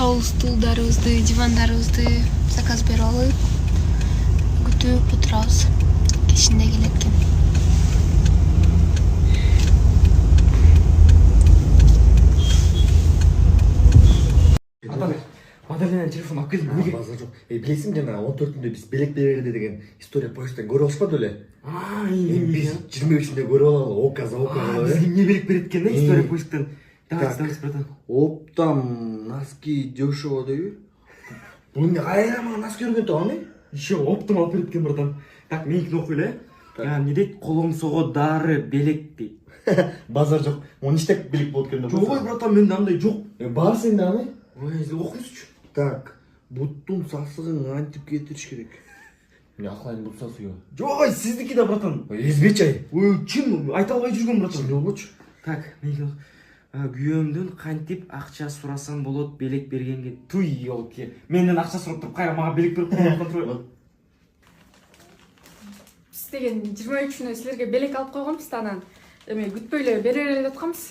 стол стулдарыбызды дивандарыбызды заказ берип алып күтүп отурабыз. Кечинде келет экен. Мадалинанын телефон алып келдим. Неге? Базар жок. Билесиңби жана 14-түндө биз белек берерде деген история поезттан көрүп алышпады эле. Биз 23-үндө көрүп алалы. Оказа. Бизге эмне берип берет экен, история поисктен. Давай, братан. Оптом носки дешево дейби? Бул эмне кайра носки өргөн тоому? Еще оптом алып берет экен, братан. Так, меникini окуйлу, не дейт? Колоң сого дары белек дейт. Базар жок. Оны иштеп белек болот экен. Жок ой, братан, менде андай жок. Бар сенде аны? Ой, окуйсузчу. Так, буттун сасыгын антип кетириш керек. Эмне акылайын бут сасыгы? Жок ой, сиздики да, братан. Эзбечи ай. Ой, чын айта албай жүргөм, братан. Чын болбочу. Так, меникini күйөөмдөн кантип акча сурасам болот белек бергенге. Туй, елки. Менден акча сурап туруп, кайра мага белек берип коюп турбайбы? Биз деген 23-күнө силерге белек алып койгонбуз да, анан эме күтпөй эле берер эле атканбыз,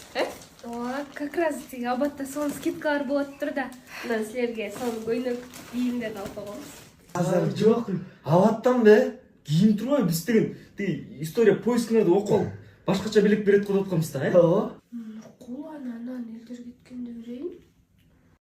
Ооба, как раз тиги абатта сонун скидкалар болот тур да. Анан силерге сонун көйнөк кийимдерди алып койгонбуз. Базар жок. Абаттан бе? Кийин турбайбы? Биз деген тиги история поискиңерди окуп алып, башкача белек берет го деп атканбыз да, Ооба.